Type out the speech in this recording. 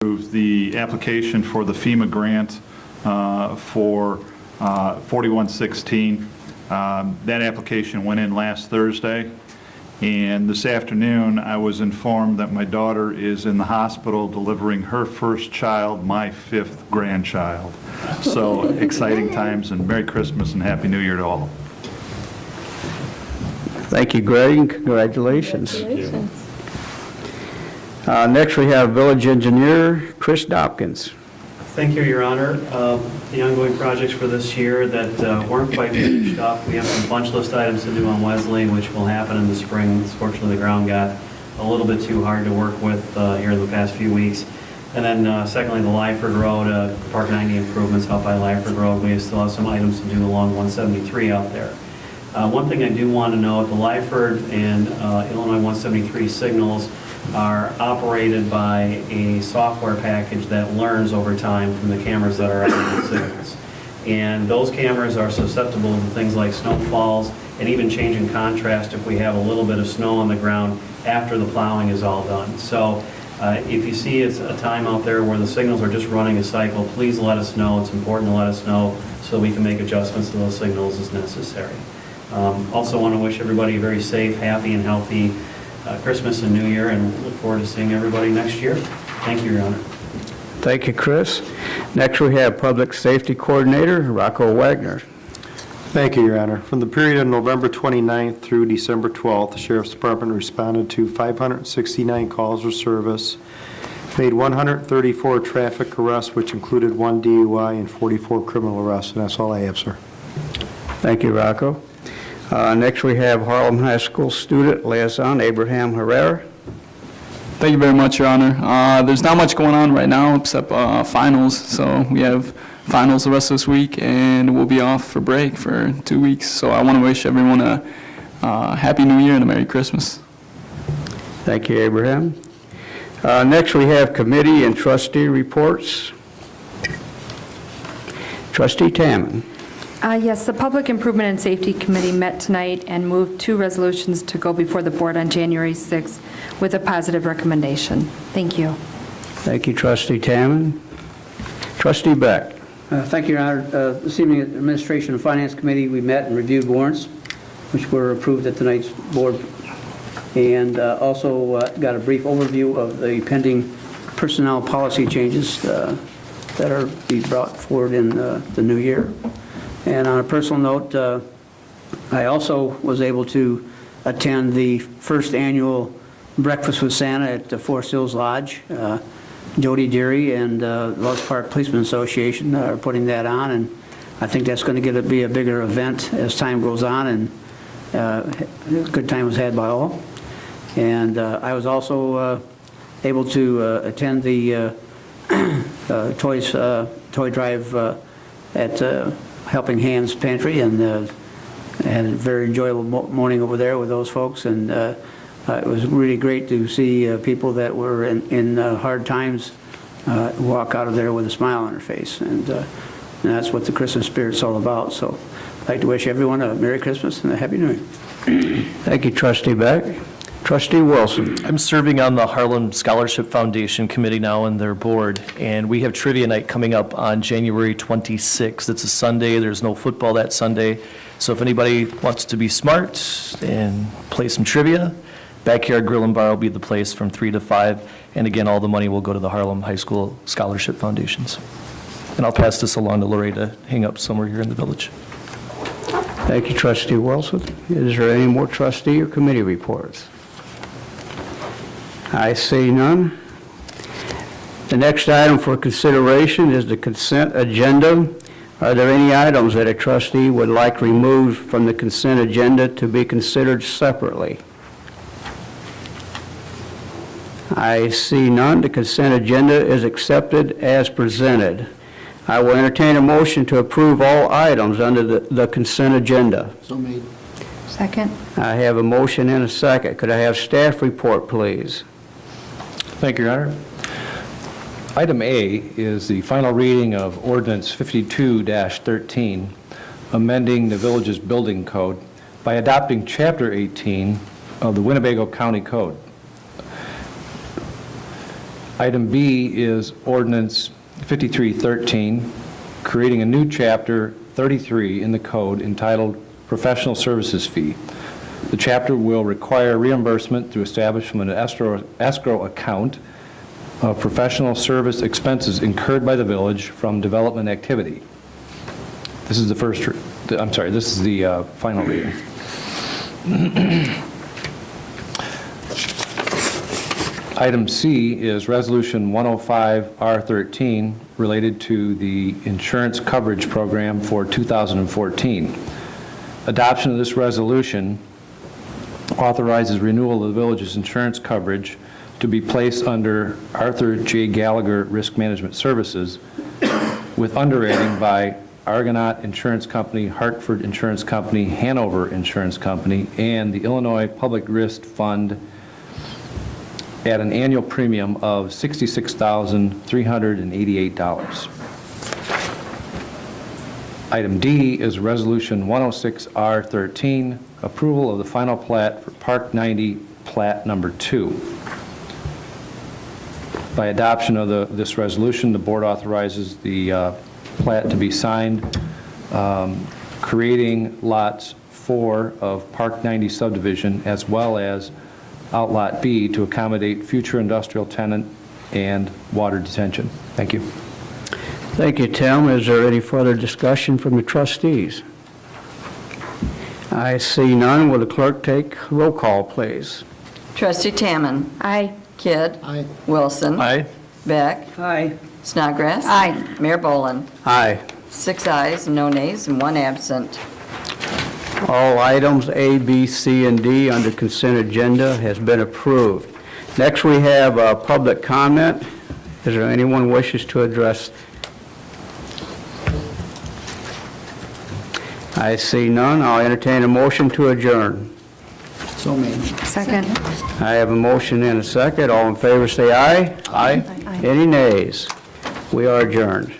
the application for the FEMA grant for 4116. That application went in last Thursday, and this afternoon I was informed that my daughter is in the hospital delivering her first child, my 5th grandchild. So exciting times, and Merry Christmas and Happy New Year to all. Thank you, Greg, and congratulations. Next, we have Village Engineer Chris Dopkins. Thank you, Your Honor. The ongoing projects for this year that weren't quite finished up, we have some punch list items to do on Wesley, which will happen in the spring. Fortunately, the ground got a little bit too hard to work with here the past few weeks. And then secondly, the Lyford Road, Park 90 improvements out by Lyford Road. We still have some items to do along 173 out there. One thing I do want to note, the Lyford and Illinois 173 signals are operated by a software package that learns over time from the cameras that are on the signals. And those cameras are susceptible to things like snowfalls and even changing contrast if we have a little bit of snow on the ground after the plowing is all done. So if you see it's a time out there where the signals are just running a cycle, please let us know. It's important to let us know so we can make adjustments to those signals as necessary. Also want to wish everybody a very safe, happy, and healthy Christmas and New Year, and look forward to seeing everybody next year. Thank you, Your Honor. Thank you, Chris. Next, we have Public Safety Coordinator Rocco Wagner. Thank you, Your Honor. From the period of November 29th through December 12th, the Sheriff's Department responded to 569 calls for service, made 134 traffic arrests, which included 1 DUI and 44 criminal arrests, and that's all I have, sir. Thank you, Rocco. Next, we have Harlem High School student liaison Abraham Herrera. Thank you very much, Your Honor. There's not much going on right now except finals. So we have finals the rest of this week, and we'll be off for break for 2 weeks. So I want to wish everyone a Happy New Year and a Merry Christmas. Thank you, Abraham. Next, we have committee and trustee reports. Trustee Tamman. Yes, the Public Improvement and Safety Committee met tonight and moved 2 resolutions to go before the board on January 6th with a positive recommendation. Thank you. Thank you, Trustee Tamman. Trustee Beck. Thank you, Your Honor. This evening at the Administration and Finance Committee, we met and reviewed warrants, which were approved at tonight's board, and also got a brief overview of the pending personnel policy changes that are being brought forward in the new year. And on a personal note, I also was able to attend the first annual Breakfast with Santa at the Forest Hills Lodge. Jody Deary and Wells Park Policeman Association are putting that on, and I think that's going to be a bigger event as time goes on, and a good time was had by all. And I was also able to attend the toy drive at Helping Hands Pantry, and had a very enjoyable morning over there with those folks, and it was really great to see people that were in hard times walk out of there with a smile on their face, and that's what the Christmas spirit's all about. So I'd like to wish everyone a Merry Christmas and a Happy New Year. Thank you, Trustee Beck. Trustee Wilson. I'm serving on the Harlem Scholarship Foundation Committee now and their board, and we have trivia night coming up on January 26th. It's a Sunday. There's no football that Sunday. So if anybody wants to be smart and play some trivia, Backyard Grill and Bar will be the place from 3 to 5. And again, all the money will go to the Harlem High School Scholarship Foundations. And I'll pass this along to Lorraine to hang up somewhere here in the village. Thank you, Trustee Wilson. Is there any more trustee or committee reports? I see none. The next item for consideration is the consent agenda. Are there any items that a trustee would like removed from the consent agenda to be considered separately? I see none. The consent agenda is accepted as presented. I will entertain a motion to approve all items under the consent agenda. So made. Second. I have a motion and a second. Could I have staff report, please? Thank you, Your Honor. Item A is the final reading of Ordinance 52-13, amending the village's building code by adopting Chapter 18 of the Winnebago County Code. Item B is ordinance 5313, creating a new chapter 33 in the code entitled Professional Services Fee. The chapter will require reimbursement through establishment of an escrow account of professional service expenses incurred by the village from development activity. This is the final reading. Item C is Resolution 105R13, related to the insurance coverage program for 2014. Adoption of this resolution authorizes renewal of the village's insurance coverage to be placed under Arthur J. Gallagher Risk Management Services with underwriting by Argonaut Insurance Company, Hartford Insurance Company, Hanover Insurance Company, and the Illinois Public Risk Fund at an annual premium of $66,388. Item D is Resolution 106R13, approval of the final plat for Park 90 Plat Number 2. By adoption of this resolution, the board authorizes the plat to be signed, creating lots 4 of Park 90 subdivision, as well as Outlot B to accommodate future industrial tenant and water detention. Thank you. Thank you, Tim. Is there any further discussion from the trustees? I see none. Will the clerk take roll call, please? Trustee Tamman. Aye. Kidd. Aye. Wilson. Aye. Beck. Aye. Snodgrass. Aye. Mayor Boland. Aye. 6 ayes, no nays, and 1 absent. All items A, B, C, and D under consent agenda has been approved. Next, we have public comment. Is there anyone who wishes to address? I see none. I'll entertain a motion to adjourn. So made. Second. I have a motion and a second. All in favor say aye. Aye. Any nays? We are adjourned.